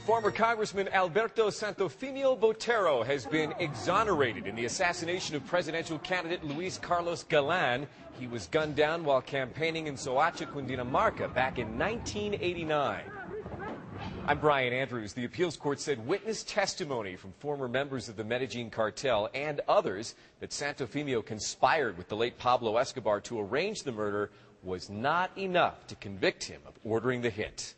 Former Congressman Alberto Santofimio Botero has been exonerated in the assassination of presidential candidate Luis Carlos Galan. He was gunned down while campaigning in Soacha, Cundinamarca back in 1989. I'm Brian Andrews. The appeals court said witness testimony from former members of the Medellin cartel and others that Santofimio conspired with the late Pablo Escobar to arrange the murder was not enough to convict him of ordering the hit.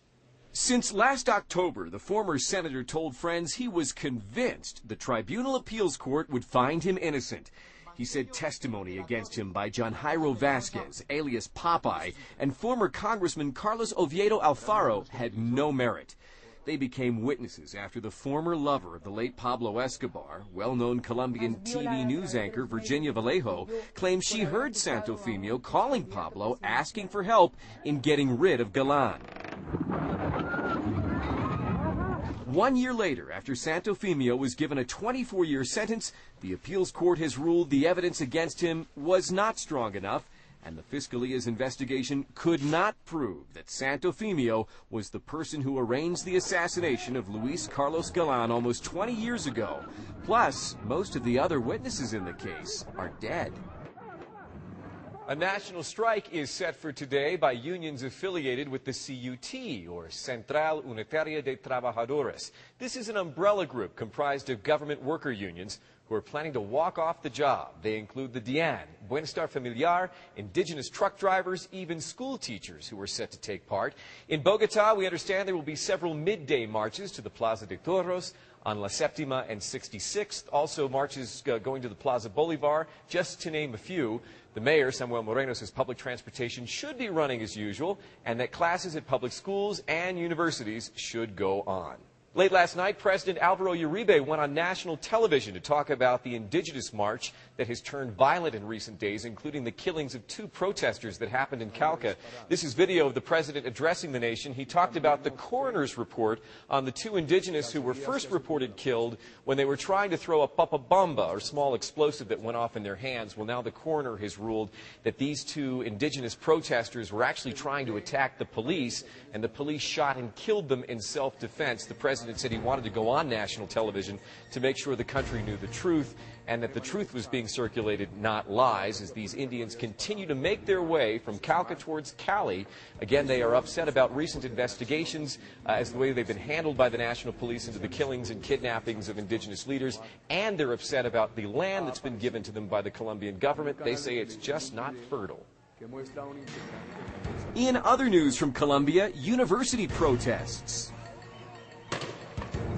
Since last October, the former senator told friends he was convinced the Tribunal Appeals Court would find him innocent. He said testimony against him by John Jairo Vasquez, alias Popeye, and former Congressman Carlos Oviedo Alfaro had no merit. They became witnesses after the former lover of the late Pablo Escobar, well-known Colombian TV news anchor Virginia Vallejo, claimed she heard Santofimio calling Pablo asking for help in getting rid of Galan. 1 year later, after Santofimio was given a 24-year sentence, the appeals court has ruled the evidence against him was not strong enough, and the Fiscalia's investigation could not prove that Santofimio was the person who arranged the assassination of Luis Carlos Galan almost 20 years ago. Plus, most of the other witnesses in the case are dead. A national strike is set for today by unions affiliated with the CUT, or Central Unitaria de Trabajadores. This is an umbrella group comprised of government worker unions who are planning to walk off the job. They include the DIAN, Bienestar Familiar, indigenous truck drivers, even school teachers who are set to take part. In Bogota, we understand there will be several midday marches to the Plaza de Toros on La Septima and 66th. Also marches going to the Plaza Bolivar, just to name a few. The mayor, Samuel Moreno, says public transportation should be running as usual and that classes at public schools and universities should go on. Late last night, President Alvaro Uribe went on national television to talk about the indigenous march that has turned violent in recent days, including the killings of 2 protesters that happened in Cauca. This is video of the president addressing the nation. He talked about the coroner's report on the 2 indigenous who were first reported killed when they were trying to throw a papabomba, or small explosive that went off in their hands. Well, now the coroner has ruled that these 2 indigenous protesters were actually trying to attack the police, and the police shot and killed them in self-defense. The president said he wanted to go on national television to make sure the country knew the truth and that the truth was being circulated, not lies, as these Indians continue to make their way from Cauca towards Cali. Again, they are upset about recent investigations as the way they've been handled by the national police into the killings and kidnappings of indigenous leaders, and they're upset about the land that's been given to them by the Colombian government. They say it's just not fertile. In other news from Colombia, university protests.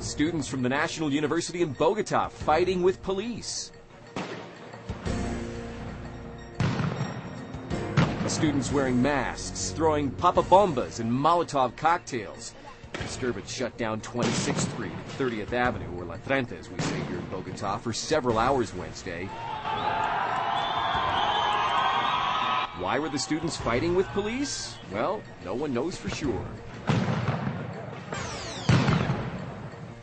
Students from the National University in Bogota fighting with police. Students wearing masks, throwing papabombas and Molotov cocktails. The disturbance shut down 26th Street, 30th Avenue, or La Trenta, as we say here in Bogota, for several hours Wednesday. Why were the students fighting with police? Well, no one knows for sure.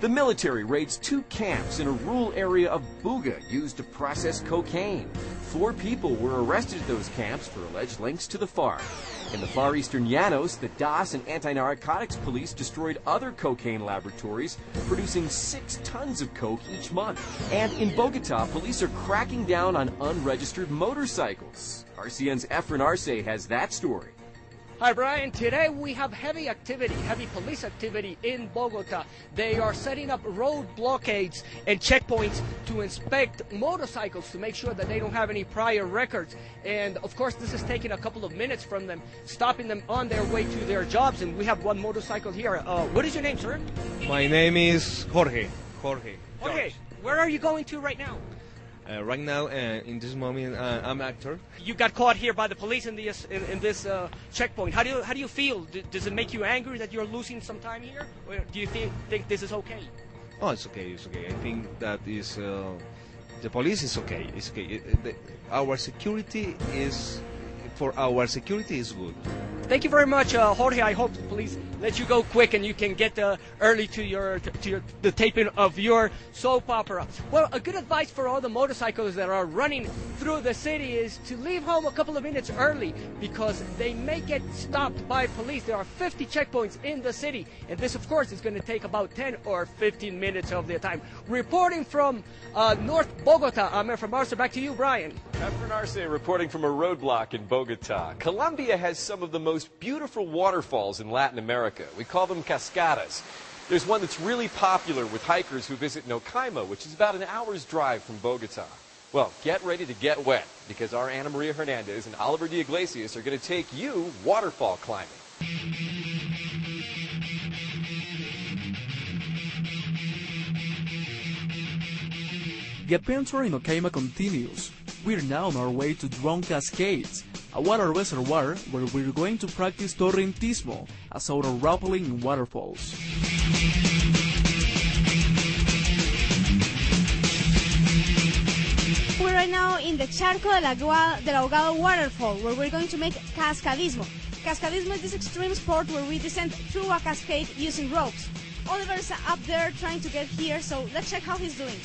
The military raids 2 camps in a rural area of Buga used to process cocaine. 4 people were arrested at those camps for alleged links to the FARC. In the far eastern Llanos, the DAS and anti-narcotics police destroyed other cocaine laboratories, producing 6 tons of coke each month. And in Bogota, police are cracking down on unregistered motorcycles. RCN's Efren Arce has that story. Hi Brian, today we have heavy police activity in Bogota. They are setting up road blockades and checkpoints to inspect motorcycles to make sure that they don't have any prior records. And of course this is taking a couple of minutes from them, stopping them on their way to their jobs. And we have one motorcycle here. What is your name, sir? My name is Jorge. Jorge, where are you going to right now? Right now, in this moment, I'm an actor. You got caught here by the police in this checkpoint. How do you feel? Does it make you angry that you're losing some time here, or do you think this is okay? Oh, it's okay. It's okay. I think that is the police is okay. It's okay. Our security is good. Thank you very much, Jorge. I hope the police let you go quick and you can get early to the taping of your soap opera. Well, a good advice for all the motorcyclists that are running through the city is to leave home a couple of minutes early because they may get stopped by police. There are 50 checkpoints in the city, and this, of course, is going to take about 10 or 15 minutes of their time. Reporting from North Bogota, I'm from Arce. Back to you, Brian. Efren Arce reporting from a roadblock in Bogota. Colombia has some of the most beautiful waterfalls in Latin America. We call them cascadas. There's one that's really popular with hikers who visit Nocaima, which is about an hour's drive from Bogota. Well, get ready to get wet, because our Ana Maria Hernandez and Oliver de Iglesias are going to take you waterfall climbing. The adventure in Nocaima continues. We're now on our way to Drone Cascades, a water reservoir where we're going to practice torrentismo, a sort of rappelling in waterfalls. We're right now in the Charco del Ahogado waterfall, where we're going to make cascadismo. Cascadismo is this extreme sport where we descend through a cascade using ropes. Oliver's up there trying to get here, so let's check how he's doing.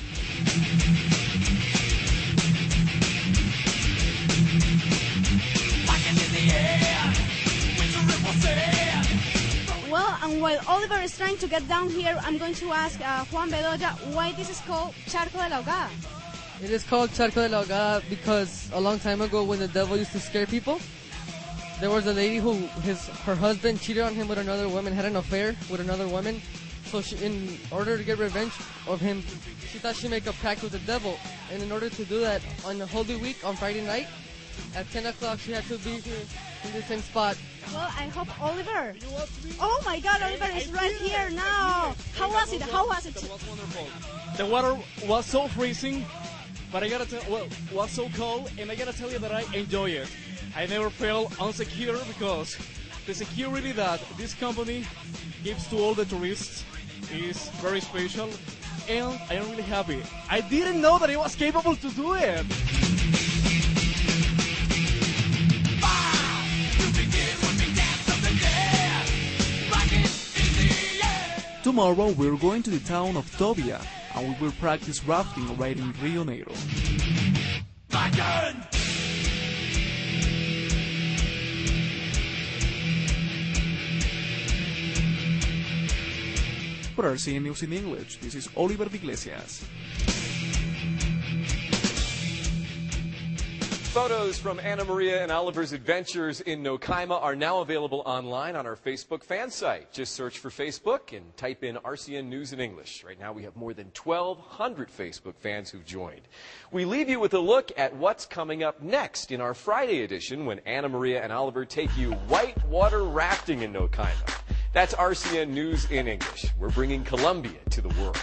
Well, and while Oliver is trying to get down here, I'm going to ask Juan Bedoya why this is called Charco de la Ahogada. It is called Charco de la Ahogada because a long time ago when the devil used to scare people, there was a lady who her husband cheated on him with another woman, had an affair with another woman. So she, in order to get revenge of him, she thought she'd make a pact with the devil. And in order to do that, on the Holy Week, on Friday night, at 10 o'clock, she had to be here in the same spot. Well, I hope Oliver... Oh my God, Oliver is right here now! How was it? How was it? It was wonderful. The water was so freezing, but I gotta tell, well, was so cold, and I gotta tell you that I enjoy it. I never felt insecure because the security that this company gives to all the tourists is very special, and I am really happy. I didn't know that I was capable to do it. Tomorrow we're going to the town of Tobia, and we will practice rafting right in Rio Negro. For RCN News in English, this is Oliver de Iglesias. Photos from Ana Maria and Oliver's adventures in Nocaima are now available online on our Facebook fan site. Just search for Facebook and type in RCN News in English. Right now we have more than 1,200 Facebook fans who've joined. We leave you with a look at what's coming up next in our Friday edition when Ana Maria and Oliver take you whitewater rafting in Nocaima. That's RCN News in English. We're bringing Colombia to the world.